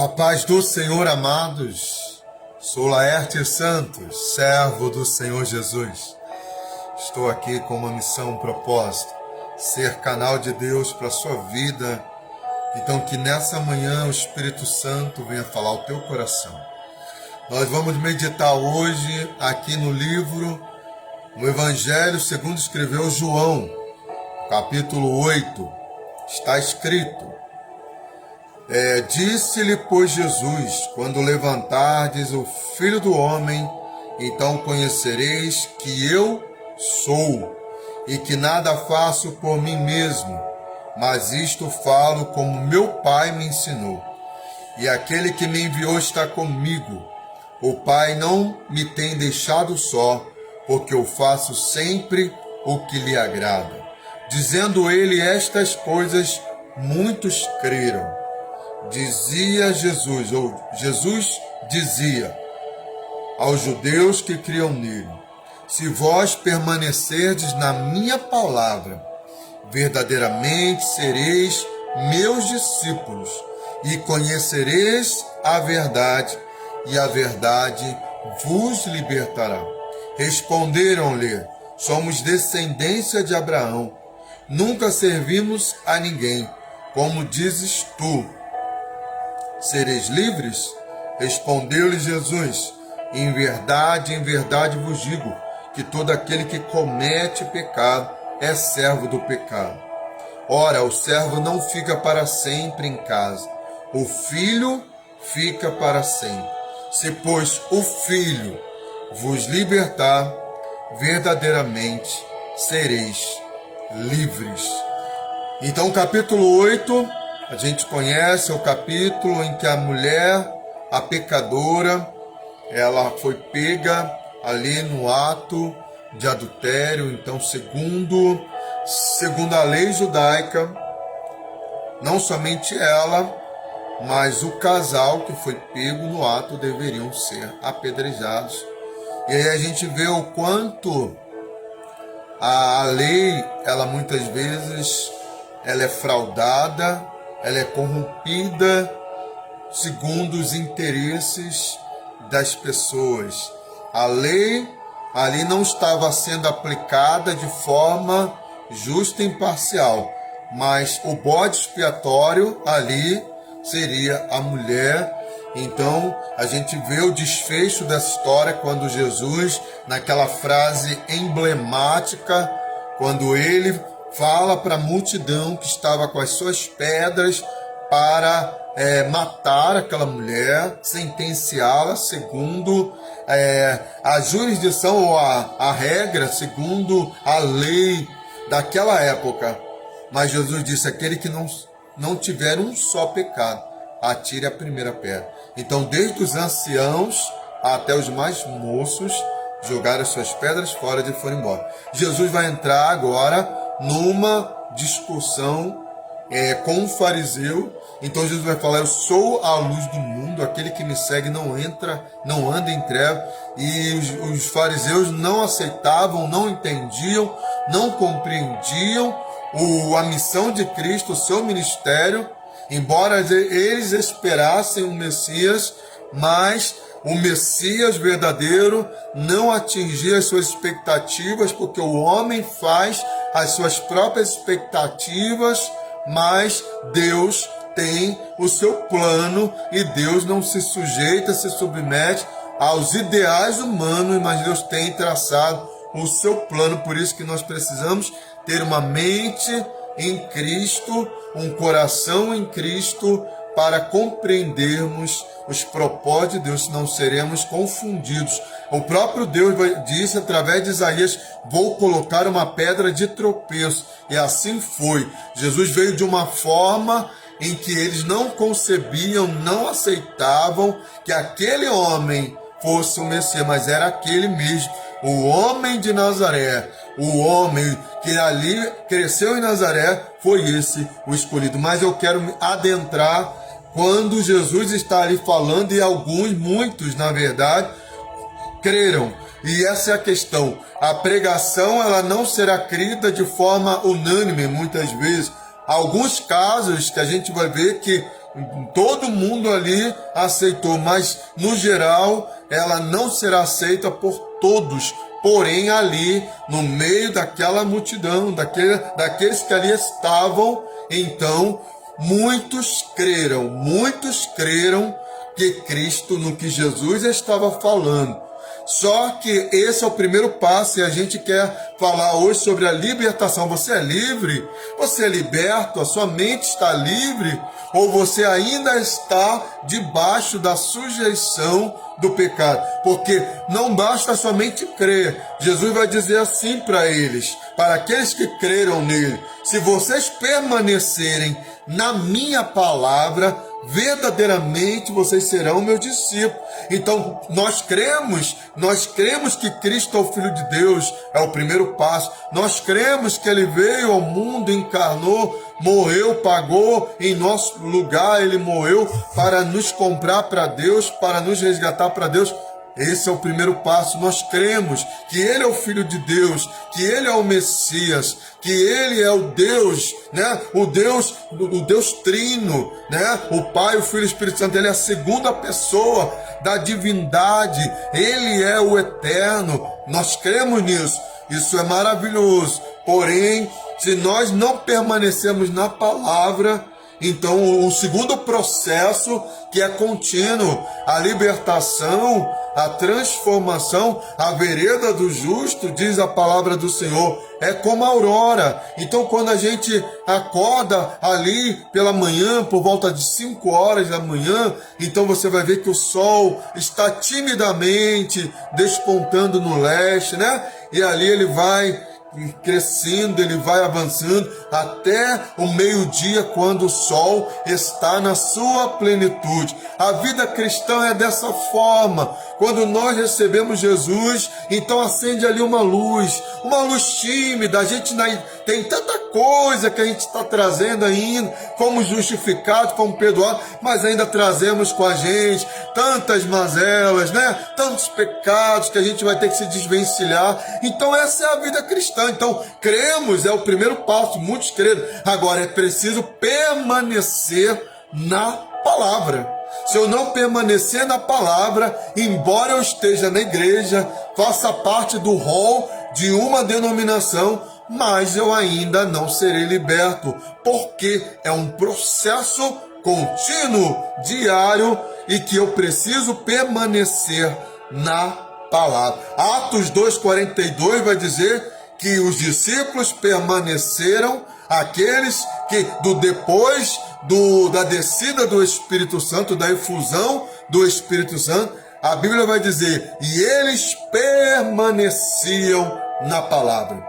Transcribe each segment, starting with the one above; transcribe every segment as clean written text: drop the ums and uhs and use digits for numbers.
A paz do Senhor, amados. Sou Laerte Santos, servo do Senhor Jesus. Estou aqui com uma missão, um propósito, ser canal de Deus para a sua vida. Então que nessa manhã o Espírito Santo venha falar ao teu coração. Nós vamos meditar hoje aqui no livro, no Evangelho segundo escreveu João, capítulo 8. Está escrito: disse-lhe, pois, Jesus: quando levantardes o Filho do Homem, então conhecereis que eu sou, e que nada faço por mim mesmo, mas isto falo como meu Pai me ensinou. E aquele que me enviou está comigo. O Pai não me tem deixado só, porque eu faço sempre o que lhe agrada. Dizendo ele estas coisas, muitos creram. Jesus dizia aos judeus que criam nele: se vós permanecerdes na minha palavra, verdadeiramente sereis meus discípulos, e conhecereis a verdade, e a verdade vos libertará. Responderam-lhe: somos descendência de Abraão, nunca servimos a ninguém. Como dizes tu, sereis livres? Respondeu-lhe Jesus: em verdade vos digo, que todo aquele que comete pecado é servo do pecado. Ora, o servo não fica para sempre em casa, o filho fica para sempre. Se, pois, o Filho vos libertar, verdadeiramente sereis livres. Então, o capítulo 8, a gente conhece, é o capítulo em que a mulher, a pecadora, ela foi pega ali no ato de adultério. Então, segundo a lei judaica, não somente ela, mas o casal que foi pego no ato deveriam ser apedrejados. E aí a gente vê o quanto a lei, ela muitas vezes, ela é fraudada, ela é corrompida segundo os interesses das pessoas. A lei ali não estava sendo aplicada de forma justa e imparcial, mas o bode expiatório ali seria a mulher. Então a gente vê o desfecho dessa história quando Jesus, naquela frase emblemática, quando ele fala para a multidão que estava com as suas pedras para matar aquela mulher, sentenciá-la segundo a jurisdição ou a regra, segundo a lei daquela época. Mas Jesus disse: aquele que não tiver um só pecado, atire a primeira pedra. Então, desde os anciãos até os mais moços jogaram as suas pedras fora e foram embora. Jesus vai entrar agora numa discussão com um fariseu. Então Jesus vai falar: eu sou a luz do mundo, aquele que me segue não anda em trevas. E os fariseus não aceitavam, não entendiam, não compreendiam a missão de Cristo, o seu ministério, embora eles esperassem o Messias, mas o Messias verdadeiro não atingia as suas expectativas, porque o homem faz as suas próprias expectativas, mas Deus tem o seu plano e Deus não se sujeita, se submete aos ideais humanos, mas Deus tem traçado o seu plano. Por isso que nós precisamos ter uma mente em Cristo, um coração em Cristo, para compreendermos os propósitos de Deus, senão seremos confundidos. O próprio Deus disse através de Isaías: vou colocar uma pedra de tropeço. E assim foi. Jesus veio de uma forma em que eles não concebiam, não aceitavam que aquele homem fosse o Messias, mas era aquele mesmo, o homem de Nazaré, o homem que ali cresceu em Nazaré, foi esse o escolhido. Mas eu quero me adentrar quando Jesus está ali falando, e muitos, na verdade, creram. E essa é a questão. A pregação, ela não será crida de forma unânime, muitas vezes. Alguns casos que a gente vai ver que todo mundo ali aceitou, mas no geral ela não será aceita por todos. Porém, ali no meio daquela multidão, daqueles que ali estavam, então muitos creram que Cristo, no que Jesus estava falando. Só que esse é o primeiro passo e a gente quer falar hoje sobre a libertação. Você é livre? Você é liberto? A sua mente está livre? Ou você ainda está debaixo da sujeição do pecado? Porque não basta somente crer. Jesus vai dizer assim para eles, para aqueles que creram nele: se vocês permanecerem na minha palavra, verdadeiramente vocês serão meus discípulos. Então nós cremos que Cristo é o Filho de Deus, é o primeiro passo. Nós cremos que ele veio ao mundo, encarnou, morreu, pagou em nosso lugar, ele morreu para nos comprar para Deus, para nos resgatar para Deus. Esse é o primeiro passo. Nós cremos que ele é o Filho de Deus, que ele é o Messias, que ele é o Deus, né? O Deus Trino, né? O Pai, o Filho e o Espírito Santo. Ele é a segunda pessoa da divindade. Ele é o Eterno. Nós cremos nisso. Isso é maravilhoso. Porém, se nós não permanecemos na palavra, então o segundo processo, que é contínuo, a libertação, a transformação, a vereda do justo, diz a palavra do Senhor, é como a aurora. Então quando a gente acorda ali pela manhã, por volta de 5 horas da manhã, então você vai ver que o sol está timidamente despontando no leste, né? E ali ele vai crescendo, ele vai avançando até o meio-dia, quando o sol está na sua plenitude. A vida cristã é dessa forma. Quando nós recebemos Jesus, então acende ali uma luz tímida. A gente tem tanta coisa que a gente está trazendo ainda, fomos justificados, fomos perdoados, mas ainda trazemos com a gente tantas mazelas, né? Tantos pecados que a gente vai ter que se desvencilhar. Então essa é a vida cristã. Então cremos, é o primeiro passo, muitos creram. Agora é preciso permanecer na palavra. Se eu não permanecer na palavra, embora eu esteja na igreja, faça parte do rol de uma denominação, mas eu ainda não serei liberto, porque é um processo contínuo, diário, e que eu preciso permanecer na palavra. Atos 2:42 vai dizer que os discípulos permaneceram, aqueles que depois da descida do Espírito Santo, da efusão do Espírito Santo, a Bíblia vai dizer, e eles permaneciam na palavra.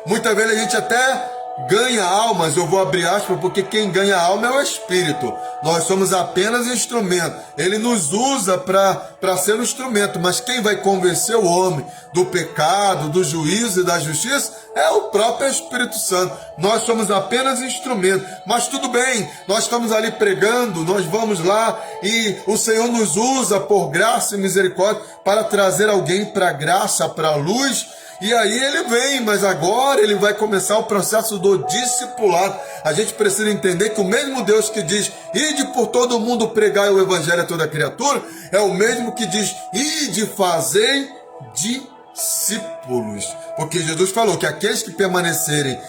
Muitas vezes a gente até ganha almas, eu vou abrir aspas, porque quem ganha alma é o Espírito. Nós somos apenas instrumento. Ele nos usa para ser um instrumento, mas quem vai convencer o homem do pecado, do juízo e da justiça é o próprio Espírito Santo. Nós somos apenas instrumento, mas tudo bem, nós estamos ali pregando, nós vamos lá e o Senhor nos usa por graça e misericórdia para trazer alguém para a graça, para a luz. E aí ele vem, mas agora ele vai começar o processo do discipulado. A gente precisa entender que o mesmo Deus que diz, ide por todo mundo pregar o evangelho a toda criatura, é o mesmo que diz, ide fazei discípulos. Porque Jesus falou que aqueles que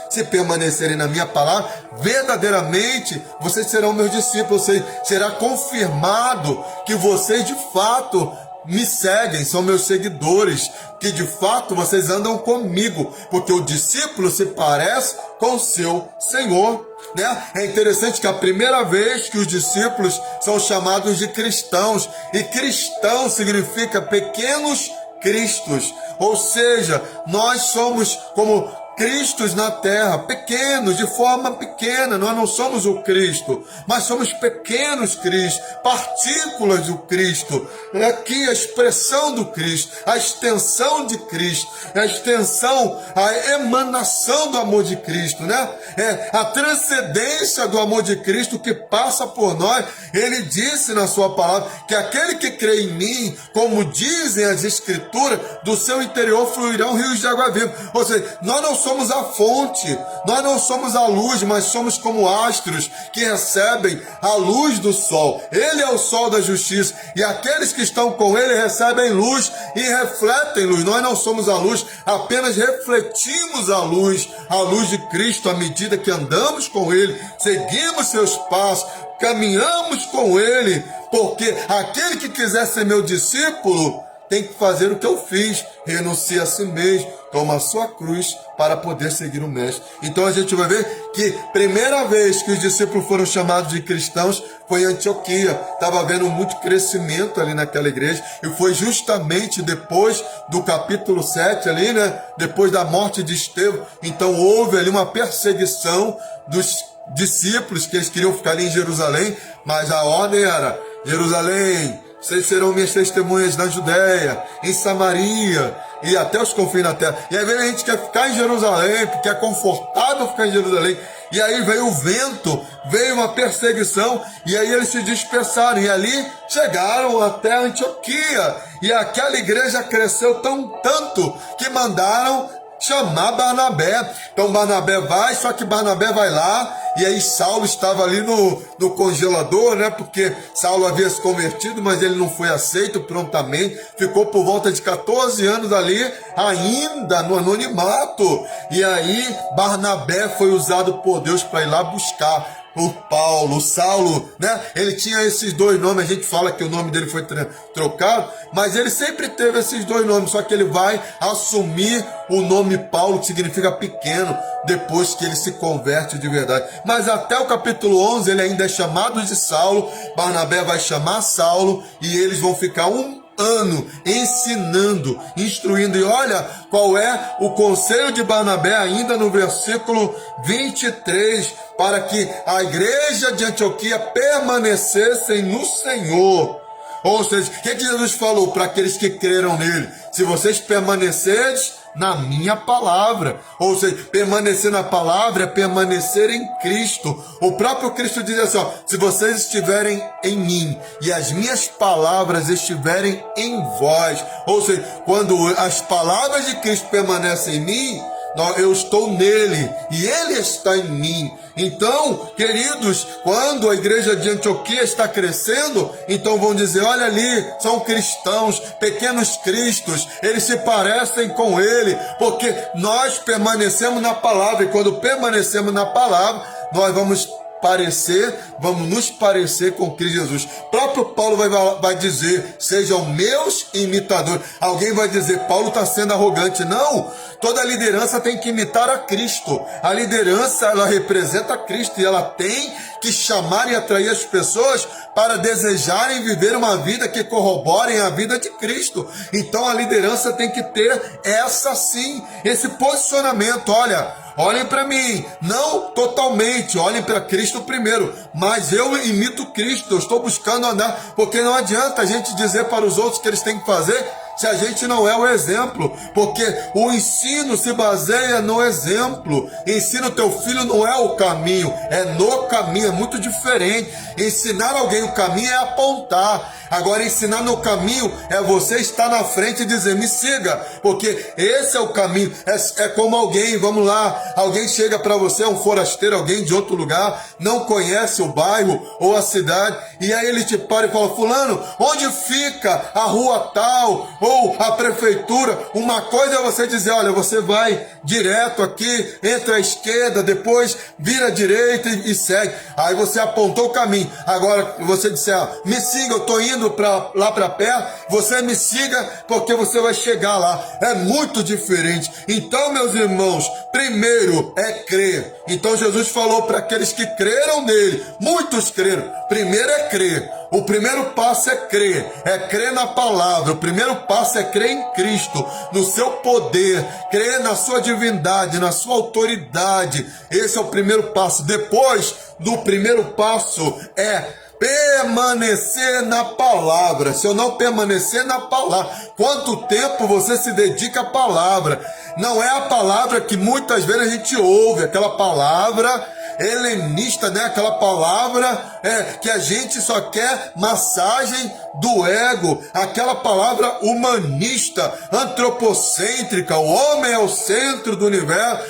se permanecerem na minha palavra, verdadeiramente vocês serão meus discípulos. Será confirmado que vocês de fato me seguem, são meus seguidores, que de fato vocês andam comigo, porque o discípulo se parece com o seu Senhor, né? É interessante que a primeira vez que os discípulos são chamados de cristãos, e cristão significa pequenos cristos, ou seja, nós somos como Cristos na terra, pequenos, de forma pequena. Nós não somos o Cristo, mas somos pequenos Cristos, partículas do Cristo. É aqui a expressão do Cristo, a extensão de Cristo, a extensão, a emanação do amor de Cristo, né? É a transcendência do amor de Cristo que passa por nós. Ele disse na sua palavra que aquele que crê em mim, como dizem as Escrituras, do seu interior fluirão rios de água viva. Ou seja, nós não somos a fonte, nós não somos a luz, mas somos como astros que recebem a luz do sol. Ele é o sol da justiça, e aqueles que estão com ele recebem luz e refletem luz. Nós não somos a luz, apenas refletimos a luz de Cristo à medida que andamos com ele, seguimos seus passos, caminhamos com ele, porque aquele que quiser ser meu discípulo tem que fazer o que eu fiz, renuncia a si mesmo, toma a sua cruz para poder seguir o mestre. Então a gente vai ver que primeira vez que os discípulos foram chamados de cristãos foi em Antioquia. Estava havendo muito crescimento ali naquela igreja, e foi justamente depois do capítulo 7 ali, né? Depois da morte de Estevão. Então houve ali uma perseguição dos discípulos, que eles queriam ficar ali em Jerusalém, mas a ordem era: Jerusalém, vocês serão minhas testemunhas na Judéia, em Samaria e até os confins da terra. E às vezes a gente quer ficar em Jerusalém, porque é confortável ficar em Jerusalém. E aí veio o vento, veio uma perseguição, e aí eles se dispersaram. E ali chegaram até Antioquia. E aquela igreja cresceu tanto que mandaram chamar Barnabé. Então Barnabé vai, só que Barnabé vai lá, e aí Saulo estava ali no congelador, né? Porque Saulo havia se convertido, mas ele não foi aceito prontamente, ficou por volta de 14 anos ali, ainda no anonimato. E aí Barnabé foi usado por Deus para ir lá buscar o Paulo, o Saulo, né? Ele tinha esses dois nomes, a gente fala que o nome dele foi trocado, mas ele sempre teve esses dois nomes, só que ele vai assumir o nome Paulo, que significa pequeno, depois que ele se converte de verdade. Mas até o capítulo 11 ele ainda é chamado de Saulo. Barnabé vai chamar Saulo, e eles vão ficar um ano ensinando, instruindo. E olha qual é o conselho de Barnabé ainda no versículo 23, para que a igreja de Antioquia permanecessem no Senhor. Ou seja, o que Jesus falou para aqueles que creram nele? Se vocês permanecerem na minha palavra. Ou seja, permanecer na palavra é permanecer em Cristo. O próprio Cristo diz assim, ó: se vocês estiverem em mim e as minhas palavras estiverem em vós. Ou seja, quando as palavras de Cristo permanecem em mim, eu estou nele e ele está em mim. Então, queridos, quando a igreja de Antioquia está crescendo, então vão dizer: olha ali, são cristãos, pequenos cristos, eles se parecem com ele, porque nós permanecemos na palavra, e quando permanecemos na palavra, nós vamos nos parecer com Cristo Jesus. O próprio Paulo vai dizer: sejam meus imitadores. Alguém vai dizer: Paulo está sendo arrogante. Não, toda liderança tem que imitar a Cristo. A liderança, ela representa Cristo, e ela tem que chamar e atrair as pessoas para desejarem viver uma vida que corroborem a vida de Cristo. Então a liderança tem que ter esse posicionamento. Olhem para mim, não totalmente, olhem para Cristo primeiro, mas eu imito Cristo, eu estou buscando andar, porque não adianta a gente dizer para os outros que eles têm que fazer se a gente não é o exemplo, porque o ensino se baseia no exemplo. Ensina o teu filho não é o caminho, é no caminho, é muito diferente. Ensinar alguém o caminho é apontar. Agora, ensinar no caminho é você estar na frente e dizer: me siga, porque esse é o caminho. É como alguém, vamos lá, alguém chega para você, um forasteiro, alguém de outro lugar, não conhece o bairro ou a cidade, e aí ele te para e fala: fulano, onde fica a rua tal, ou a prefeitura? Uma coisa é você dizer: olha, você vai direto aqui, entra à esquerda, depois vira à direita e segue. Aí você apontou o caminho. Agora você disser: me siga, eu estou indo lá para perto, você me siga porque você vai chegar lá. É muito diferente. Então, meus irmãos, primeiro é crer. Então Jesus falou para aqueles que creram nele, muitos creram. Primeiro é crer. O primeiro passo é crer na palavra. O primeiro passo é crer em Cristo, no seu poder, crer na sua divindade, na sua autoridade. Esse é o primeiro passo. Depois do primeiro passo é permanecer na palavra. Se eu não permanecer na palavra, quanto tempo você se dedica à palavra? Não é a palavra que muitas vezes a gente ouve, aquela palavra helenista, né? Aquela palavra que a gente só quer massagem do ego, aquela palavra humanista, antropocêntrica, o homem é o centro do universo,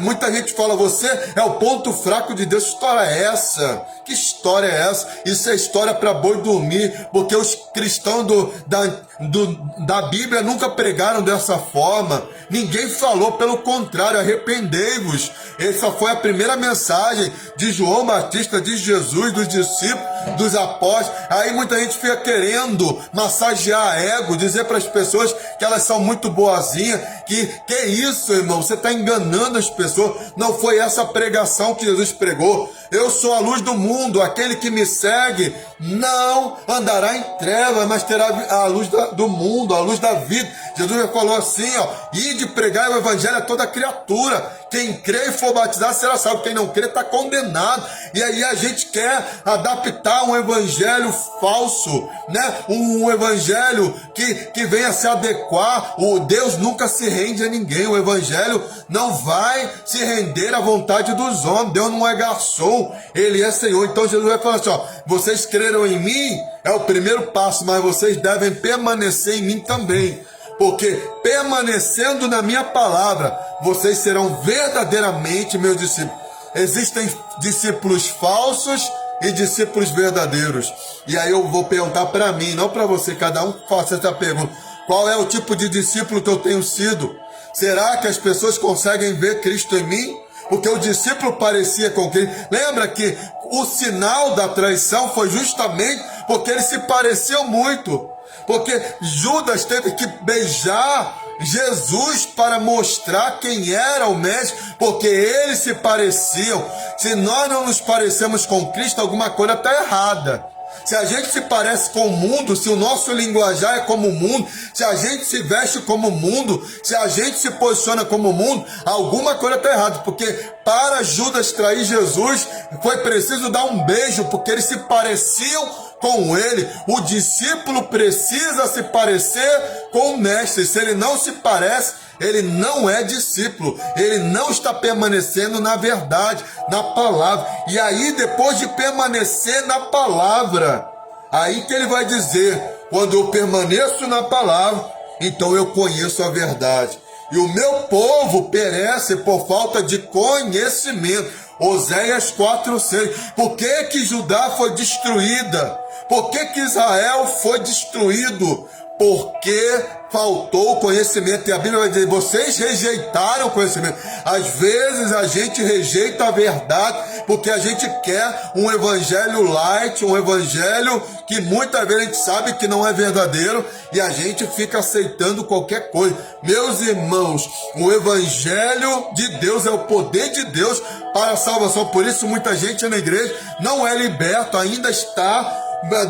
muita gente fala, você é o ponto fraco de Deus. Que história é essa? Que história é essa? Isso é história para boi dormir, porque os cristãos da Bíblia nunca pregaram dessa forma, ninguém falou, pelo contrário, arrependei-vos. Essa foi a primeira mensagem de João Batista, de Jesus, dos discípulos, dos apóstolos. Aí muita gente fica querendo massagear ego, dizer para as pessoas que elas são muito boazinhas, que isso, irmão, você está enganando as pessoas. Não foi essa pregação que Jesus pregou. Eu sou a luz do mundo, aquele que me segue não andará em trevas, mas terá a luz do mundo, a luz da vida. Jesus falou assim, ide pregar o evangelho a toda criatura. Quem crê e for batizado será salvo, quem não crê está condenado. E aí a gente quer adaptar um evangelho falso, né? Um evangelho que venha se adequar. O Deus nunca se rende a ninguém. O evangelho não vai se render à vontade dos homens. Deus não é garçom, ele é Senhor. Então Jesus vai falar assim, vocês creram em mim, é o primeiro passo, mas vocês devem permanecer em mim também. Porque permanecendo na minha palavra, vocês serão verdadeiramente meus discípulos. Existem discípulos falsos e discípulos verdadeiros. E aí eu vou perguntar para mim, não para você, cada um faça essa pergunta. Qual é o tipo de discípulo que eu tenho sido? Será que as pessoas conseguem ver Cristo em mim? Porque o discípulo parecia com Cristo. Lembra que o sinal da traição foi justamente porque eles se pareciam muito. Porque Judas teve que beijar Jesus para mostrar quem era o mestre, porque eles se pareciam. Se nós não nos parecemos com Cristo, alguma coisa está errada. Se a gente se parece com o mundo, se o nosso linguajar é como o mundo, se a gente se veste como o mundo, se a gente se posiciona como o mundo, alguma coisa está errada. Porque para Judas trair Jesus, foi preciso dar um beijo, porque eles se pareciam com ele. O discípulo precisa se parecer com o mestre. Se ele não se parece, ele não é discípulo, ele não está permanecendo na verdade, na palavra. E aí, depois de permanecer na palavra, aí que ele vai dizer, quando eu permaneço na palavra, então eu conheço a verdade. E o meu povo perece por falta de conhecimento. Oséias 4:6. Por que Judá foi destruída? Por que Israel foi destruído? Porque faltou conhecimento. E a Bíblia vai dizer, vocês rejeitaram o conhecimento. Às vezes a gente rejeita a verdade porque a gente quer um evangelho light, um evangelho que muitas vezes a gente sabe que não é verdadeiro e a gente fica aceitando qualquer coisa. Meus irmãos, o evangelho de Deus é o poder de Deus para a salvação. Por isso muita gente na igreja não é liberto, ainda está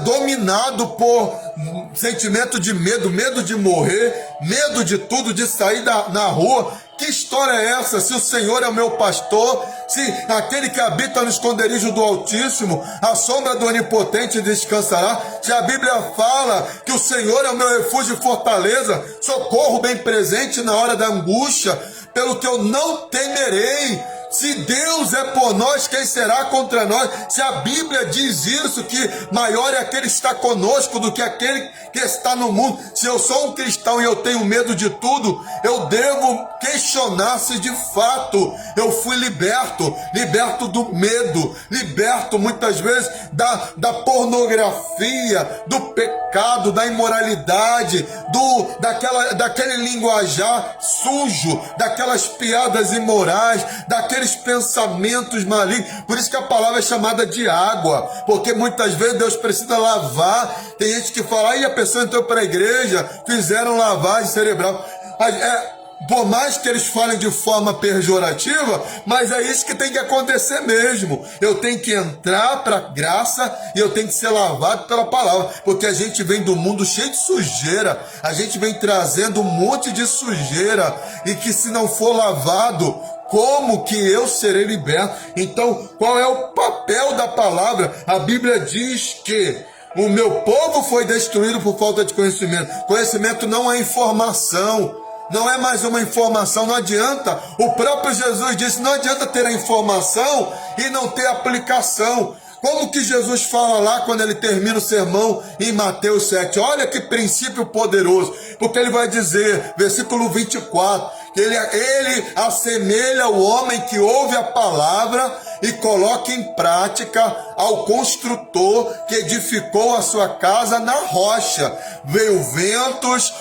dominado por sentimento de medo, medo de morrer, medo de tudo, de sair na rua. Que história é essa? Se o Senhor é o meu pastor, se aquele que habita no esconderijo do Altíssimo, a sombra do Onipotente descansará, se a Bíblia fala que o Senhor é o meu refúgio e fortaleza, socorro bem presente na hora da angústia, pelo que eu não temerei. Se Deus é por nós, quem será contra nós? Se a Bíblia diz isso, que maior é aquele que está conosco do que aquele que está no mundo. Se eu sou um cristão e eu tenho medo de tudo, eu devo questionar se de fato eu fui liberto do medo, liberto muitas vezes da pornografia, do pecado, da imoralidade, daquele linguajar sujo, daquelas piadas imorais, daqueles pensamentos malignos. Por isso que a palavra é chamada de água, porque muitas vezes Deus precisa lavar. Tem gente que fala, aí a pessoa entrou para a igreja, fizeram lavagem cerebral. Por mais que eles falem de forma pejorativa, mas é isso que tem que acontecer mesmo. Eu tenho que entrar para a graça e eu tenho que ser lavado pela palavra, porque a gente vem do mundo cheio de sujeira, a gente vem trazendo um monte de sujeira, e que se não for lavado, como que eu serei liberto? Então, qual é o papel da palavra? A Bíblia diz que o meu povo foi destruído por falta de conhecimento. Conhecimento não é informação, não é mais uma informação, não adianta. O próprio Jesus disse, não adianta ter a informação e não ter aplicação. Como que Jesus fala lá quando ele termina o sermão em Mateus 7? Olha que princípio poderoso, porque ele vai dizer, versículo 24, que ele assemelha o homem que ouve a palavra e coloca em prática ao construtor que edificou a sua casa na rocha. Veio ventos,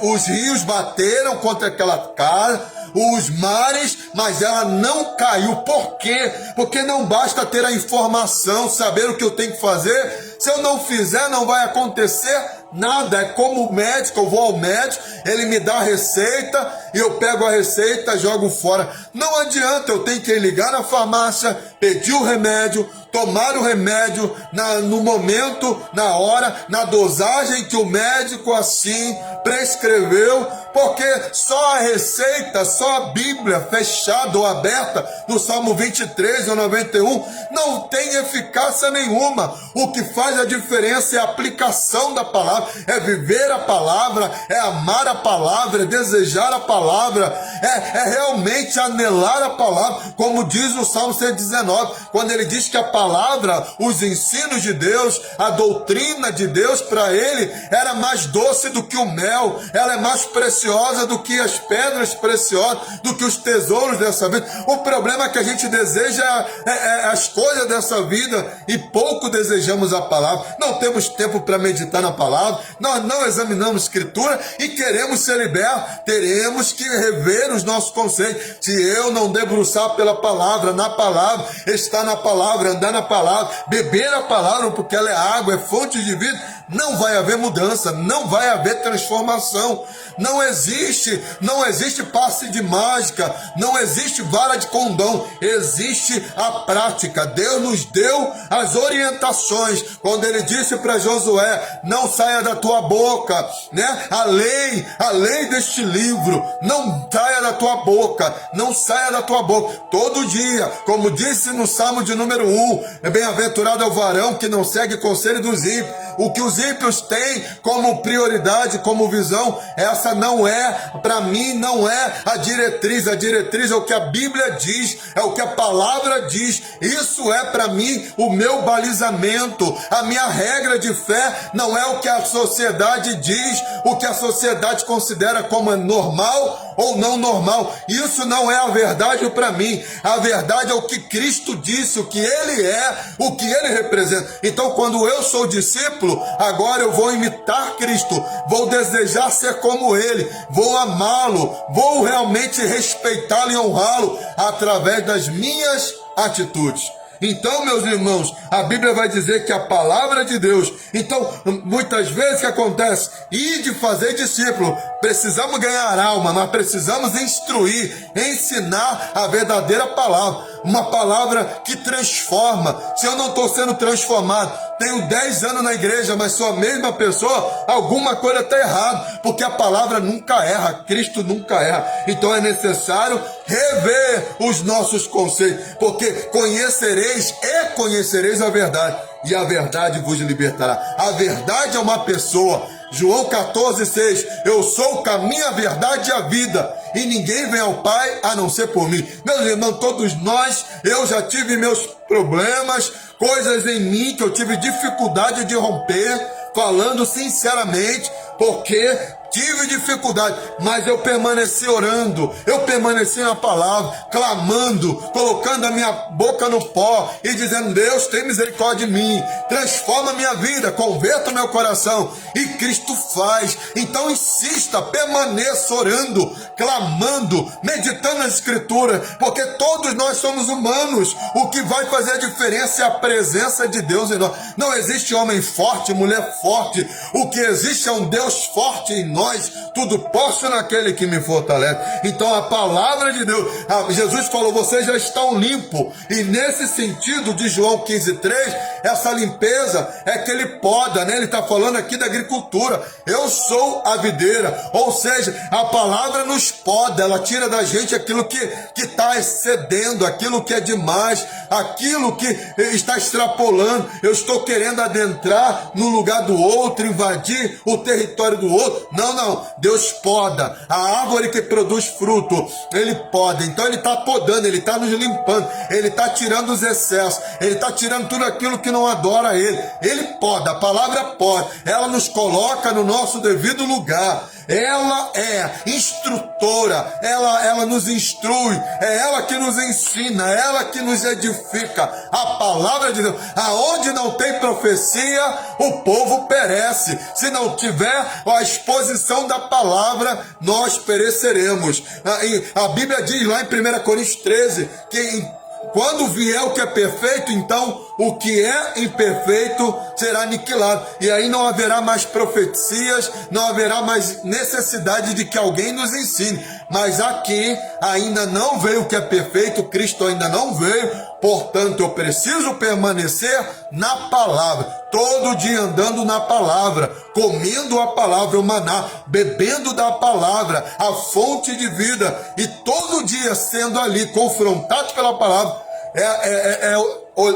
os rios bateram contra aquela casa, os mares, mas ela não caiu. Por quê? Porque não basta ter a informação, saber o que eu tenho que fazer. Se eu não fizer, não vai acontecer nada. É como o médico, eu vou ao médico, ele me dá a receita e eu pego a receita, jogo fora. Não adianta, eu tenho que ligar na farmácia, pedir o remédio, tomar o remédio no momento, na hora, na dosagem que o médico assim prescreveu, porque só a receita, só a Bíblia fechada ou aberta no Salmo 23 ou 91 não tem eficácia nenhuma. O que faz a diferença é a aplicação da palavra, é viver a palavra, é amar a palavra, é desejar a palavra, é realmente anelar a palavra, como diz o Salmo 119, quando ele diz que a palavra, os ensinos de Deus, a doutrina de Deus para ele era mais doce do que o mel, ela é mais preciosa do que as pedras preciosas, do que os tesouros dessa vida. O problema é que a gente deseja as coisas dessa vida e pouco desejamos a palavra. Não temos tempo para meditar na palavra, nós não examinamos escritura e queremos ser libertos. Teremos que rever os nossos conceitos. Se eu não debruçar pela palavra, na palavra, estar na palavra, andar na palavra, beber a palavra, porque ela é água, é fonte de vida, não vai haver mudança, não vai haver transformação. Não existe passe de mágica, não existe vara de condão, existe a prática. Deus nos deu as orientações, quando ele disse para Josué, não saia da tua boca, né? A lei deste livro, não saia da tua boca, não saia da tua boca, todo dia, como disse no Salmo de número 1, bem-aventurado é o varão que não segue conselho dos ímpios. O que os ímpios têm como prioridade, como visão, essa não é, para mim, não é a diretriz é o que a Bíblia diz, é o que a palavra diz, isso é para mim o meu balizamento, a minha regra de fé não é o que a sociedade diz, o que a sociedade considera como normal ou não normal, isso não é a verdade para mim, a verdade é o que Cristo disse, o que Ele é, o que Ele representa. Então quando eu sou discípulo, agora eu vou imitar Cristo, vou desejar ser como Ele, vou amá-lo, vou realmente respeitá-lo e honrá-lo através das minhas atitudes. Então, meus irmãos, a Bíblia vai dizer que a palavra de Deus, então, muitas vezes o que acontece? De fazer discípulo, precisamos ganhar alma, nós precisamos instruir, ensinar a verdadeira palavra, uma palavra que transforma. Se eu não estou sendo transformado, tenho 10 anos na igreja, mas sou a mesma pessoa, alguma coisa está errada, porque a palavra nunca erra, Cristo nunca erra. Então é necessário rever os nossos conceitos, porque conhecereis a verdade, e a verdade vos libertará. A verdade é uma pessoa. João 14,6, eu sou o caminho, a verdade e a vida, e ninguém vem ao Pai a não ser por mim. Meus irmãos, todos nós, eu já tive meus problemas, coisas em mim que eu tive dificuldade de romper, falando sinceramente, porque tive dificuldade, mas eu permaneci orando, eu permaneci na palavra, clamando, colocando a minha boca no pó e dizendo, Deus, tem misericórdia de mim, transforma a minha vida, converta o meu coração, e Cristo faz. Então insista, permaneça orando, clamando, meditando nas escrituras, porque todos nós somos humanos. O que vai fazer a diferença é a presença de Deus em nós. Não existe homem forte, mulher forte, o que existe é um Deus forte em nós, tudo posso naquele que me fortalece. Então a palavra de Deus, Jesus falou, vocês já estão limpos, e nesse sentido de João 15,3, essa limpeza é que ele poda, né? Ele está falando aqui da agricultura, eu sou a videira, ou seja, a palavra nos poda, ela tira da gente aquilo que está excedendo, aquilo que é demais, aquilo que está extrapolando, eu estou querendo adentrar no lugar do outro, invadir o território do outro. Não, Não, não. Deus poda. A árvore que produz fruto, Ele poda. Então Ele está podando, Ele está nos limpando, Ele está tirando os excessos, Ele está tirando tudo aquilo que não adora Ele. Ele poda, a palavra poda. Ela nos coloca no nosso devido lugar. Ela é instrutora, ela nos instrui, é ela que nos ensina, é ela que nos edifica. A palavra de Deus, aonde não tem profecia, o povo perece. Se não tiver a exposição da palavra, nós pereceremos. A Bíblia diz lá em 1 Coríntios 13, que quando vier o que é perfeito, então o que é imperfeito será aniquilado. E aí não haverá mais profecias, não haverá mais necessidade de que alguém nos ensine. Mas aqui ainda não veio o que é perfeito, Cristo ainda não veio. Portanto, eu preciso permanecer na palavra, todo dia andando na palavra, comendo a palavra, o maná, bebendo da palavra, a fonte de vida, e todo dia sendo ali confrontado pela palavra,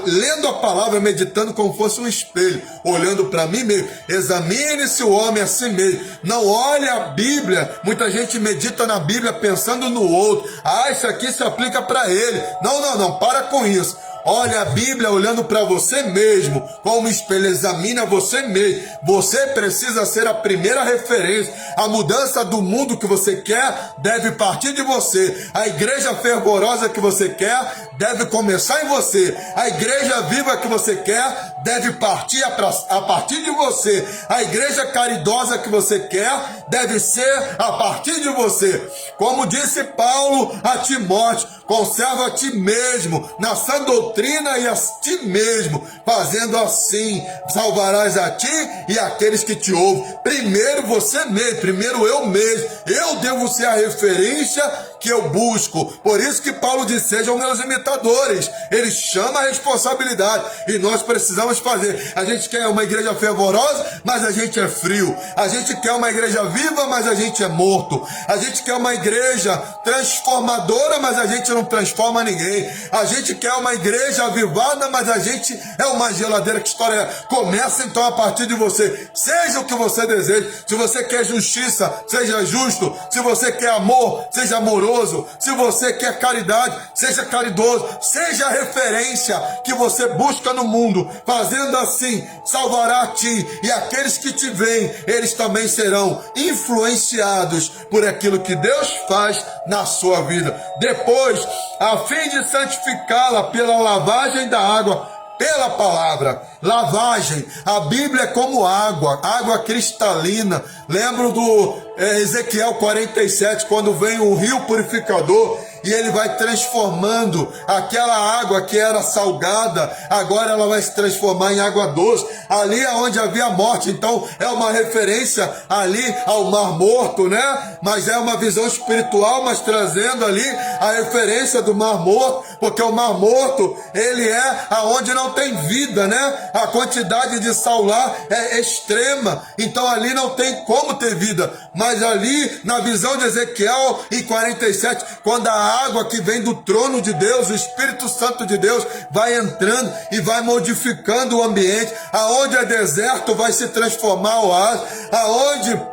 lendo a palavra, meditando como fosse um espelho, olhando para mim mesmo. Examine-se o homem a si mesmo. Não olhe a Bíblia. Muita gente medita na Bíblia pensando no outro. Isso aqui se aplica para ele. Não, para com isso. Olha a Bíblia olhando para você mesmo, como espelho, examina você mesmo. Você precisa ser a primeira referência. A mudança do mundo que você quer deve partir de você. A igreja fervorosa que você quer deve começar em você. A igreja viva que você quer deve partir a partir de você. A igreja caridosa que você quer deve ser a partir de você. Como disse Paulo a Timóteo, conserva a ti mesmo na sã doutrina e a ti mesmo, fazendo assim salvarás a ti e aqueles que te ouvem. Primeiro você mesmo, primeiro eu mesmo. Eu devo ser a referência que eu busco. Por isso que Paulo diz, sejam meus imitadores. Ele chama a responsabilidade e nós precisamos fazer. A gente quer uma igreja fervorosa, mas a gente é frio. A gente quer uma igreja viva, mas a gente é morto. A gente quer uma igreja transformadora, mas a gente não transforma ninguém. A gente quer uma igreja avivada, mas a gente é uma geladeira. Que história é? Começa então a partir de você. Seja o que você deseja. Se você quer justiça, seja justo. Se você quer amor, seja amoroso. Se você quer caridade, seja caridoso. Seja a referência que você busca no mundo. Fazendo assim, salvará a ti e aqueles que te veem, eles também serão influenciados por aquilo que Deus faz na sua vida. Depois, a fim de santificá-la pela lavagem da água, pela palavra. Lavagem, a Bíblia é como água cristalina. Lembro do Ezequiel 47, quando vem um rio purificador e ele vai transformando aquela água que era salgada, agora ela vai se transformar em água doce, ali onde havia morte. Então é uma referência ali ao Mar Morto, né? Mas é uma visão espiritual, mas trazendo ali a referência do Mar Morto, porque o Mar Morto, ele é aonde não tem vida, né? A quantidade de sal lá é extrema, então ali não tem como ter vida. Mas ali na visão de Ezequiel em 47, quando a água que vem do trono de Deus, o Espírito Santo de Deus vai entrando e vai modificando o ambiente, aonde é deserto vai se transformar oásis, aonde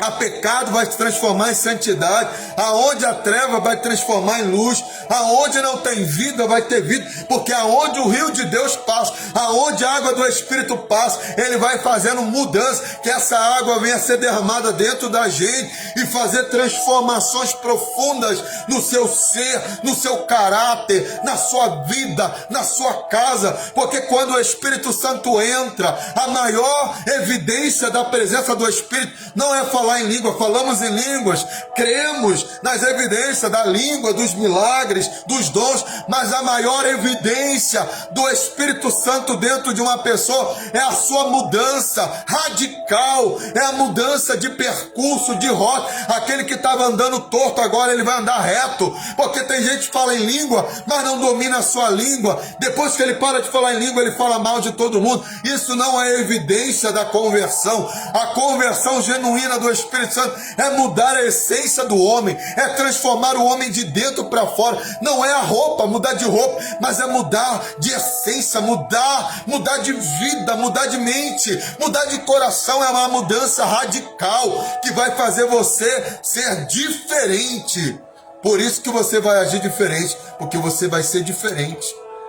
a pecado vai se transformar em santidade, aonde a treva vai transformar em luz, aonde não tem vida vai ter vida, porque aonde o rio de Deus passa, aonde a água do Espírito passa, ele vai fazendo mudança, que essa água venha ser derramada dentro da gente e fazer transformações profundas no seu ser, no seu caráter, na sua vida, na sua casa, porque quando o Espírito Santo entra, a maior evidência da presença do Espírito não é falar em língua. Falamos em línguas, cremos nas evidências da língua, dos milagres, dos dons, mas a maior evidência do Espírito Santo dentro de uma pessoa é a sua mudança radical, é a mudança de percurso, de rota. Aquele que estava andando torto, agora ele vai andar reto, porque tem gente que fala em língua, mas não domina a sua língua. Depois que ele para de falar em língua, ele fala mal de todo mundo. Isso não é evidência da conversão. A conversão genuína do Espírito Santo é mudar a essência do homem, é transformar o homem de dentro para fora. Não é a roupa, mudar de roupa, mas é mudar de essência, mudar de vida, mudar de mente, mudar de coração. É uma mudança radical que vai fazer você ser diferente. Por isso que você vai agir diferente, porque você vai ser diferente.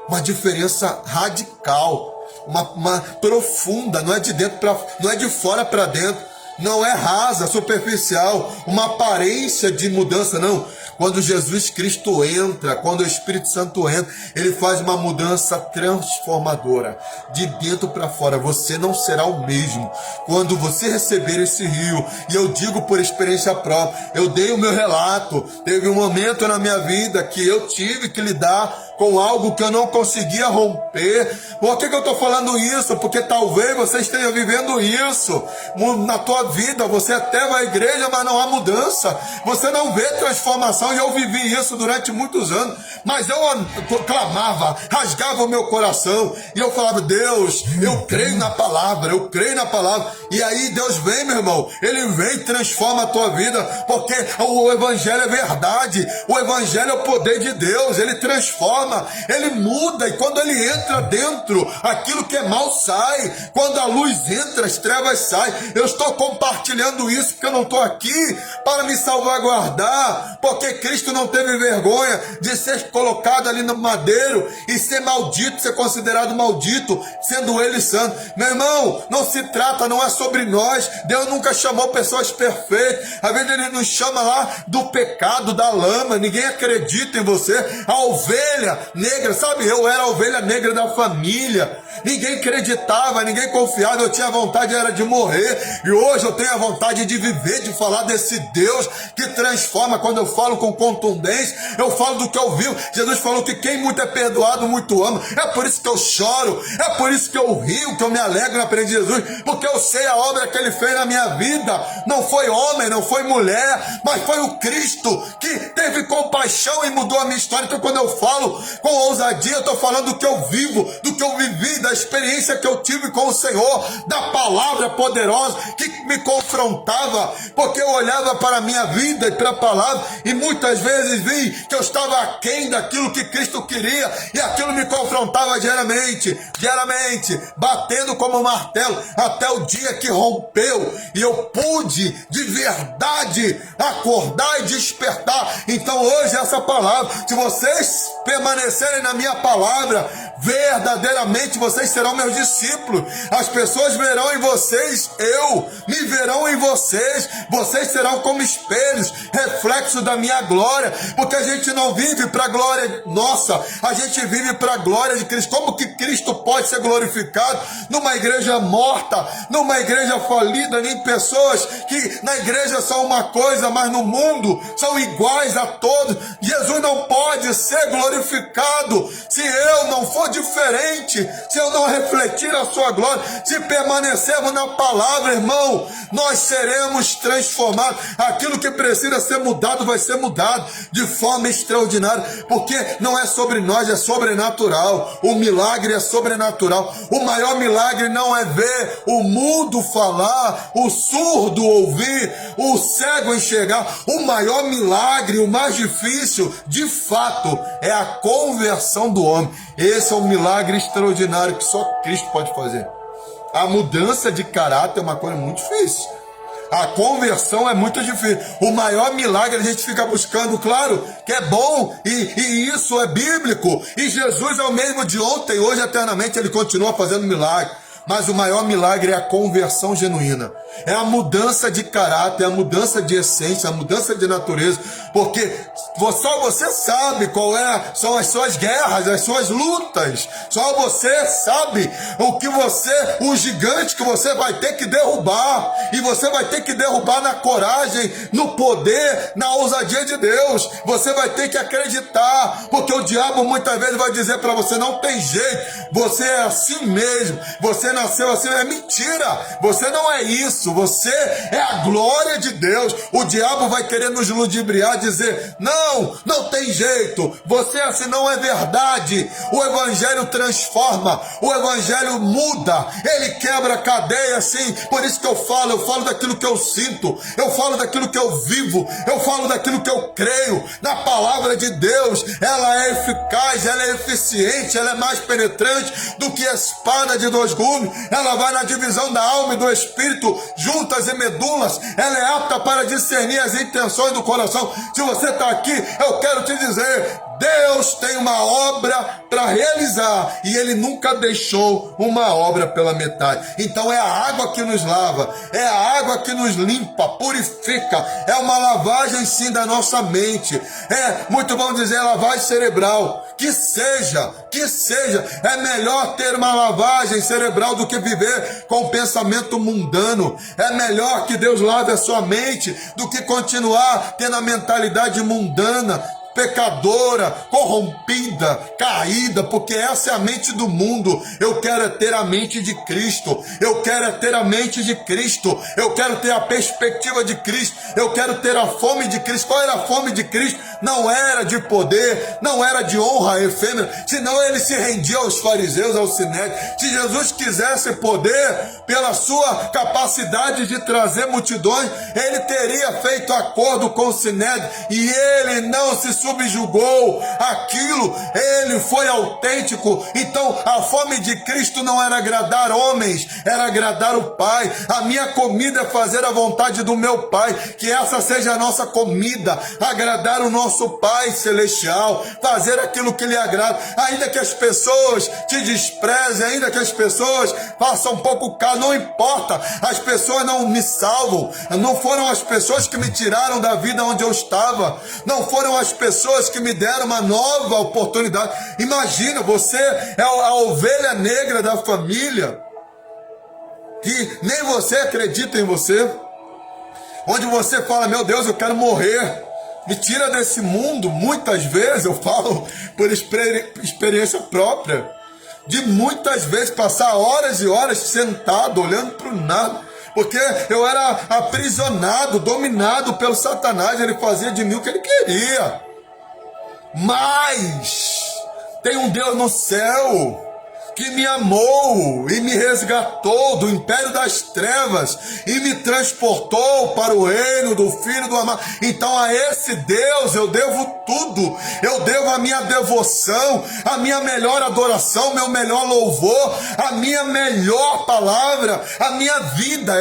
Uma diferença radical, uma profunda, não é de dentro para, não é de fora para dentro, não é rasa, superficial, uma aparência de mudança, não. Quando Jesus Cristo entra, quando o Espírito Santo entra, ele faz uma mudança transformadora, de dentro para fora. Você não será o mesmo. Quando você receber esse rio, e eu digo por experiência própria, eu dei o meu relato, teve um momento na minha vida que eu tive que lidar com algo que eu não conseguia romper. Por que eu estou falando isso? Porque talvez você esteja vivendo isso na tua vida. Você até vai à igreja, mas não há mudança. Você não vê transformação. E eu vivi isso durante muitos anos. Mas eu clamava, rasgava o meu coração. E eu falava, Deus, eu creio na palavra, eu creio na palavra. E aí Deus vem, meu irmão. Ele vem e transforma a tua vida. Porque o evangelho é verdade. O evangelho é o poder de Deus. Ele transforma. Ele muda, e quando ele entra dentro, aquilo que é mal sai. Quando a luz entra, as trevas saem. Eu estou compartilhando isso porque eu não estou aqui para me salvaguardar, porque Cristo não teve vergonha de ser colocado ali no madeiro e ser maldito, ser considerado maldito, sendo ele santo. Meu irmão, não se trata, não é sobre nós. Deus nunca chamou pessoas perfeitas. Às vezes ele nos chama lá do pecado, da lama. Ninguém acredita em você. A ovelha negra, sabe? Eu era a ovelha negra da família. Ninguém acreditava, ninguém confiava. Eu tinha vontade era de morrer. E hoje eu tenho a vontade de viver, de falar desse Deus que transforma. Quando eu falo com contundência, eu falo do que eu vivo. Jesus falou que quem muito é perdoado, muito ama. É por isso que eu choro. É por isso que eu rio, que eu me alegro na presença de Jesus. Porque eu sei a obra que ele fez na minha vida. Não foi homem, não foi mulher, mas foi o Cristo que teve compaixão e mudou a minha história. Então quando eu falo com ousadia, eu estou falando do que eu vivo, do que eu vivi, da experiência que eu tive com o Senhor, da palavra poderosa que me confrontava, porque eu olhava para a minha vida e para a palavra, e muitas vezes vi que eu estava aquém daquilo que Cristo queria, e aquilo me confrontava diariamente, batendo como martelo, até o dia que rompeu, e eu pude de verdade acordar e despertar. Então hoje essa palavra, se vocês permanecerem na minha palavra, verdadeiramente vocês serão meus discípulos. As pessoas verão em vocês me verão em vocês. Vocês serão como espelhos, reflexo da minha glória, porque a gente não vive para a glória nossa, a gente vive para a glória de Cristo. Como que Cristo pode ser glorificado numa igreja morta, numa igreja falida, em pessoas que na igreja são uma coisa, mas no mundo são iguais a todos? Jesus não pode ser glorificado se eu não for diferente, se eu não refletir a sua glória. Se permanecermos na palavra, irmão, nós seremos transformados. Aquilo que precisa ser mudado vai ser mudado de forma extraordinária, porque não é sobre nós, é sobrenatural. O milagre é sobrenatural. O maior milagre não é ver o mudo falar, o surdo ouvir, o cego enxergar. O maior milagre, o mais difícil, de fato, é a conversão do homem. Esse é um milagre extraordinário que só Cristo pode fazer. A mudança de caráter é uma coisa muito difícil. A conversão é muito difícil. O maior milagre a gente fica buscando, claro, que é bom, e isso é bíblico. E Jesus é o mesmo de ontem, hoje, eternamente, ele continua fazendo milagre. Mas o maior milagre é a conversão genuína. É a mudança de caráter, é a mudança de essência, a mudança de natureza. Porque só você sabe são as suas guerras, as suas lutas. Só você sabe o gigante que você vai ter que derrubar. E você vai ter que derrubar na coragem, no poder, na ousadia de Deus. Você vai ter que acreditar. Porque o diabo muitas vezes vai dizer para você, não tem jeito, você é assim mesmo, você nasceu assim. É mentira, você não é isso, você é a glória de Deus. O diabo vai querer nos ludibriar dizer: não, não tem jeito, você assim não é verdade. O Evangelho transforma, o Evangelho muda, ele quebra a cadeia, sim. Por isso que eu falo daquilo que eu sinto, eu falo daquilo que eu vivo, eu falo daquilo que eu creio. Na palavra de Deus, ela é eficaz, ela é eficiente, ela é mais penetrante do que a espada de dois gumes. Ela vai na divisão da alma e do espírito, juntas e medulas. Ela é apta para discernir as intenções do coração. Se você está aqui, eu quero te dizer: Deus tem uma obra para realizar e Ele nunca deixou uma obra pela metade. Então é a água que nos lava, é a água que nos limpa, purifica, é uma lavagem sim da nossa mente. Muito bom dizer lavagem cerebral. Que seja, é melhor ter uma lavagem cerebral do que viver com um pensamento mundano. É melhor que Deus lave a sua mente do que continuar tendo a mentalidade mundana, pecadora, corrompida, caída, porque essa é a mente do mundo. Eu quero ter a mente de Cristo, eu quero ter a mente de Cristo, eu quero ter a perspectiva de Cristo, eu quero ter a fome de Cristo. Qual era a fome de Cristo? Não era de poder, não era de honra efêmera, senão ele se rendia aos fariseus, ao sinédrio. Se Jesus quisesse poder, pela sua capacidade de trazer multidões, ele teria feito acordo com o sinédrio, e ele não se subjugou àquilo, ele foi autêntico. Então a fome de Cristo não era agradar homens, era agradar o Pai. A minha comida é fazer a vontade do meu Pai, que essa seja a nossa comida, agradar o nosso Pai celestial, fazer aquilo que lhe agrada. Ainda que as pessoas te desprezem, ainda que as pessoas façam um pouco caso, não importa, as pessoas não me salvam, não foram as pessoas que me tiraram da vida onde eu estava, não foram as pessoas que me deram uma nova oportunidade. Imagina, você é a ovelha negra da família, que nem você acredita em você, onde você fala: meu Deus, eu quero morrer, me tira desse mundo. Muitas vezes, eu falo por experiência própria, de muitas vezes passar horas e horas sentado, olhando para o nada, porque eu era aprisionado, dominado pelo Satanás. Ele fazia de mim o que ele queria. Mas tem um Deus no céu que me amou e me resgatou do império das trevas e me transportou para o reino do Filho do amado. Então a esse Deus eu devo tudo, eu devo a minha devoção, a minha melhor adoração, meu melhor louvor, a minha melhor palavra, a minha vida.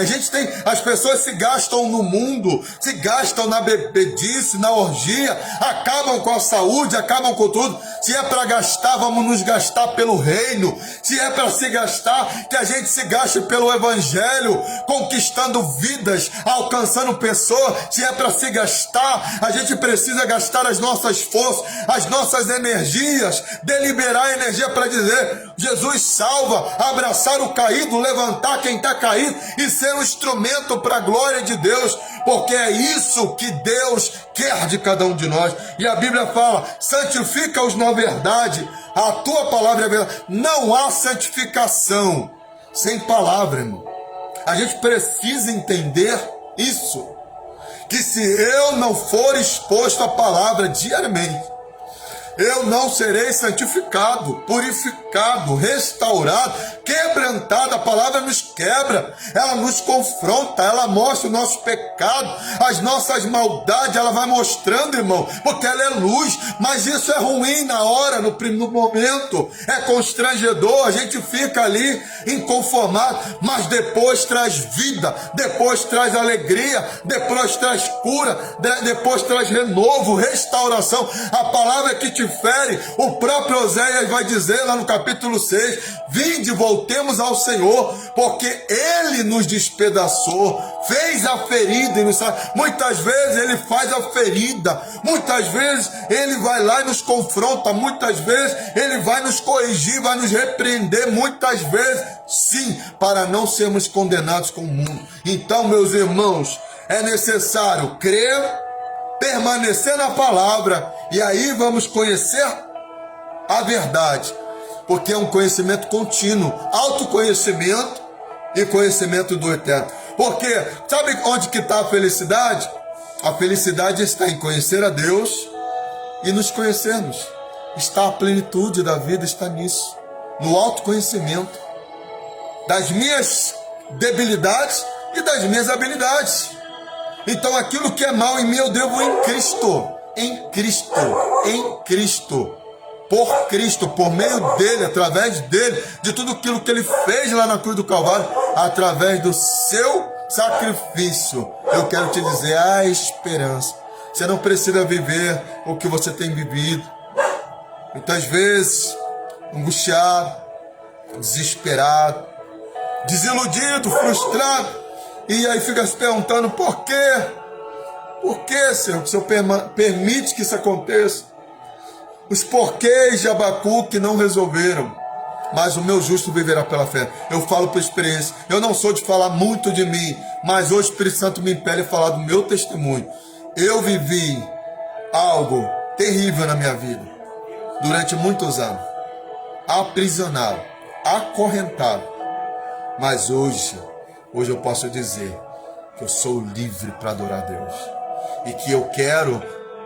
As pessoas se gastam no mundo, se gastam na bebedice, na orgia, acabam com a saúde, acabam com tudo. Se é para gastar, vamos nos gastar pelo reino. Se é para se gastar, que a gente se gaste pelo Evangelho, conquistando vidas, alcançando pessoas. Se é para se gastar, a gente precisa gastar as nossas forças, as nossas energias, deliberar energia para dizer: Jesus salva, abraçar o caído, levantar quem está caído e ser um instrumento para a glória de Deus, porque é isso que Deus quer de cada um de nós. E a Bíblia fala: santifica-os na verdade, a tua palavra é verdade. Não há santificação sem palavra, irmão. A gente precisa entender isso, que se eu não for exposto à palavra diariamente, eu não serei santificado, purificado, restaurado, quebrantado. A palavra nos quebra, ela nos confronta, ela mostra o nosso pecado, as nossas maldades, ela vai mostrando, irmão, porque ela é luz. Mas isso é ruim na hora, no momento, é constrangedor, a gente fica ali inconformado, mas depois traz vida, depois traz alegria, depois traz cura, depois traz renovo, restauração. A palavra que te fere, o próprio Oséias vai dizer lá no capítulo 6, vinde, voltemos ao Senhor, porque Ele nos despedaçou, fez a ferida e nos... Muitas vezes Ele faz a ferida, muitas vezes Ele vai lá e nos confronta, muitas vezes Ele vai nos corrigir, vai nos repreender, muitas vezes, sim, para não sermos condenados com o mundo. Então, meus irmãos, é necessário crer, permanecer na palavra, e aí vamos conhecer a verdade, porque é um conhecimento contínuo, autoconhecimento e conhecimento do eterno. Porque sabe onde que está a felicidade? A felicidade está em conhecer a Deus e nos conhecermos. Está a plenitude da vida, está nisso. No autoconhecimento das minhas debilidades e das minhas habilidades. Então aquilo que é mal em mim eu devo em Cristo. Em Cristo. Em Cristo. Por Cristo, por meio dele, através dele, de tudo aquilo que ele fez lá na cruz do Calvário, através do seu sacrifício. Eu quero te dizer, há esperança. Você não precisa viver o que você tem vivido. Muitas vezes, angustiado, desesperado, desiludido, frustrado. E aí fica se perguntando por quê? Por que, Senhor? Que o Senhor permite que isso aconteça. Os porquês de Abacuque não resolveram. Mas o meu justo viverá pela fé. Eu falo por experiência. Eu não sou de falar muito de mim, mas hoje o Espírito Santo me impele a falar do meu testemunho. Eu vivi algo terrível na minha vida. Durante muitos anos. Aprisionado. Acorrentado. Mas hoje eu posso dizer que eu sou livre para adorar a Deus. E que eu quero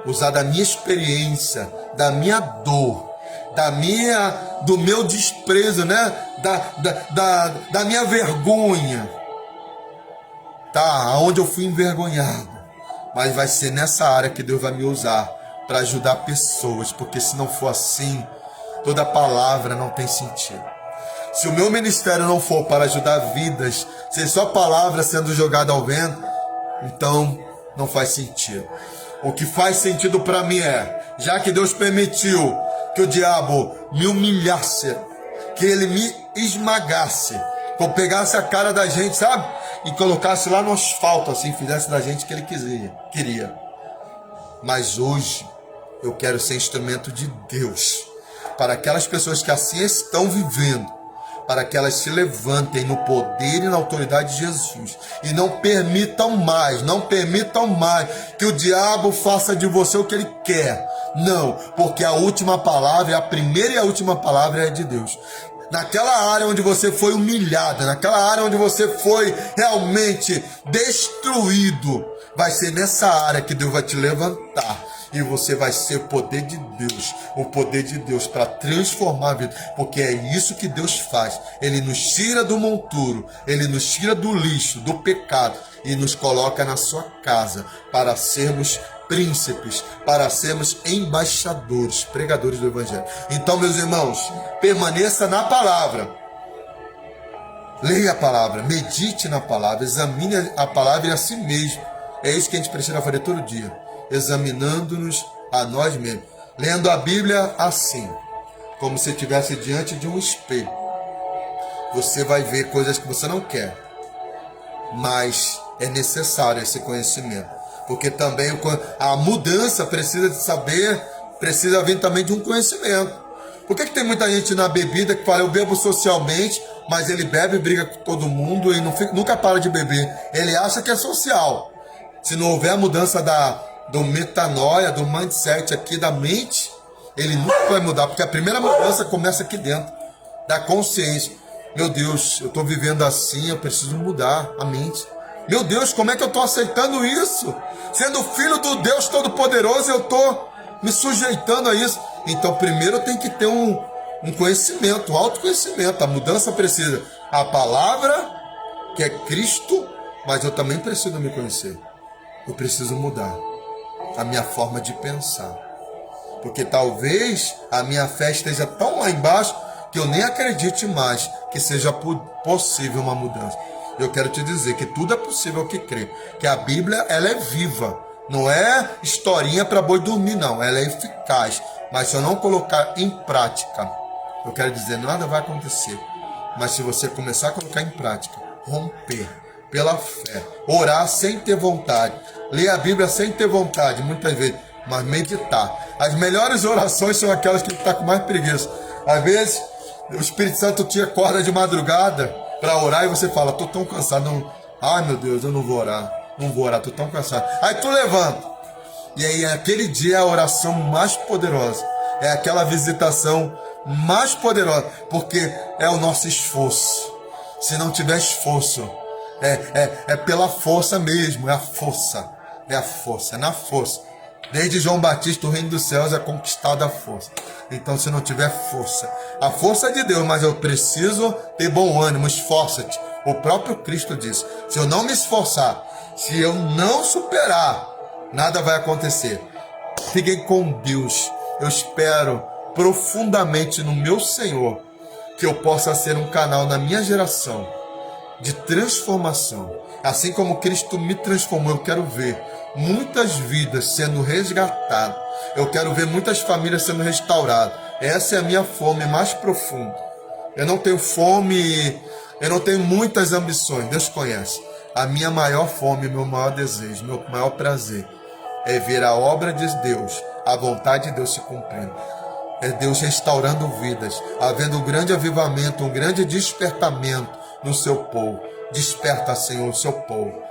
usar da minha experiência, da minha dor, do meu desprezo, né? Da minha vergonha, tá? Onde eu fui envergonhado. Mas vai ser nessa área que Deus vai me usar para ajudar pessoas, porque se não for assim, toda palavra não tem sentido. Se o meu ministério não for para ajudar vidas, se só palavra sendo jogada ao vento, então não faz sentido. O que faz sentido para mim é, já que Deus permitiu que o diabo me humilhasse, que ele me esmagasse, que eu pegasse a cara da gente, sabe? E colocasse lá no asfalto, assim, fizesse da gente o que ele queria. Mas hoje eu quero ser instrumento de Deus para aquelas pessoas que assim estão vivendo, para que elas se levantem no poder e na autoridade de Jesus e não permitam mais que o diabo faça de você o que ele quer. Não, porque a última palavra, a primeira e a última palavra é de Deus. Naquela área onde você foi humilhado, naquela área onde você foi realmente destruído, vai ser nessa área que Deus vai te levantar. E você vai ser o poder de Deus para transformar a vida, porque é isso que Deus faz. Ele nos tira do monturo, ele nos tira do lixo, do pecado e nos coloca na sua casa para sermos príncipes, para sermos embaixadores, pregadores do Evangelho. Então, meus irmãos, permaneça na palavra. Leia a palavra, medite na palavra, examine a palavra e a si mesmo. É isso que a gente precisa fazer todo dia, examinando-nos a nós mesmos. Lendo a Bíblia assim, como se estivesse diante de um espelho. Você vai ver coisas que você não quer, mas é necessário esse conhecimento. Porque também a mudança precisa de saber, precisa vir também de um conhecimento. Por que tem muita gente na bebida que fala, eu bebo socialmente, mas ele bebe e briga com todo mundo e nunca para de beber. Ele acha que é social. Se não houver a mudança do metanoia, do mindset aqui da mente, ele nunca vai mudar, porque a primeira mudança começa aqui dentro, da consciência. Meu Deus, eu estou vivendo assim, eu preciso mudar a mente. Meu Deus, como é que eu estou aceitando isso? Sendo filho do Deus Todo-Poderoso, eu estou me sujeitando a isso. Então, primeiro eu tenho que ter um conhecimento, um autoconhecimento. A mudança precisa. A palavra, que é Cristo, mas eu também preciso me conhecer. Eu preciso mudar a minha forma de pensar. Porque talvez a minha fé esteja tão lá embaixo que eu nem acredite mais que seja possível uma mudança. Eu quero te dizer que tudo é possível que crê. Que a Bíblia, ela é viva. Não é historinha para boi dormir, não. Ela é eficaz. Mas se eu não colocar em prática, eu quero dizer, nada vai acontecer. Mas se você começar a colocar em prática, romper pela fé, orar sem ter vontade, ler a Bíblia sem ter vontade, muitas vezes, mas meditar. As melhores orações são aquelas que está com mais preguiça. Às vezes, o Espírito Santo te acorda de madrugada para orar e você fala, estou tão cansado, não. Ai meu Deus, eu não vou orar, estou tão cansado. Aí tu levanta, e aí aquele dia é a oração mais poderosa, é aquela visitação mais poderosa, porque é o nosso esforço. Se não tiver esforço, é pela força mesmo, é a força. é a força, é na força. Desde João Batista, o reino dos céus é conquistado a força. Então, se não tiver força, a força é de Deus, mas eu preciso ter bom ânimo, esforça-te. O próprio Cristo disse: se eu não me esforçar, se eu não superar, nada vai acontecer. Fiquem com Deus. Eu espero profundamente no meu Senhor que eu possa ser um canal na minha geração de transformação. Assim como Cristo me transformou, eu quero ver muitas vidas sendo resgatadas. Eu quero ver muitas famílias sendo restauradas. Essa é a minha fome mais profunda. Eu não tenho fome, eu não tenho muitas ambições. Deus conhece. A minha maior fome, meu maior desejo, meu maior prazer é ver a obra de Deus, a vontade de Deus se cumprindo. É Deus restaurando vidas, havendo um grande avivamento, um grande despertamento no seu povo. Desperta, Senhor, o seu povo.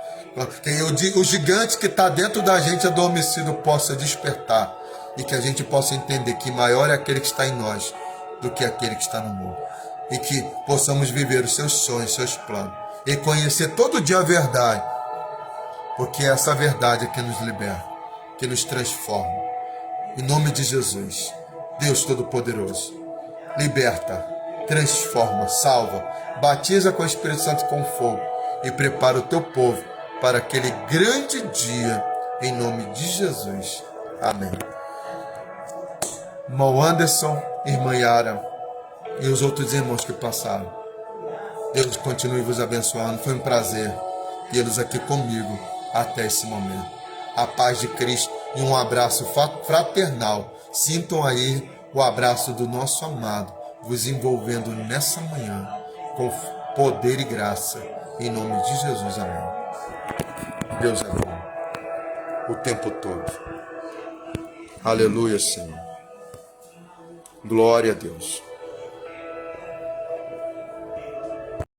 Que o gigante que está dentro da gente adormecido possa despertar e que a gente possa entender que maior é aquele que está em nós do que aquele que está no mundo. E que possamos viver os seus sonhos, seus planos e conhecer todo dia a verdade, porque é essa verdade é que nos liberta, que nos transforma. Em nome de Jesus, Deus Todo-Poderoso, liberta, transforma, salva, batiza com o Espírito Santo e com fogo e prepara o teu povo para aquele grande dia, em nome de Jesus. Amém. Irmão Anderson, irmã Yara e os outros irmãos que passaram, Deus continue vos abençoando. Foi um prazer tê-los aqui comigo até esse momento. A paz de Cristo e um abraço fraternal. Sintam aí o abraço do nosso amado, vos envolvendo nessa manhã com poder e graça. Em nome de Jesus, amém. Deus é bom o tempo todo. Aleluia, Senhor. Glória a Deus.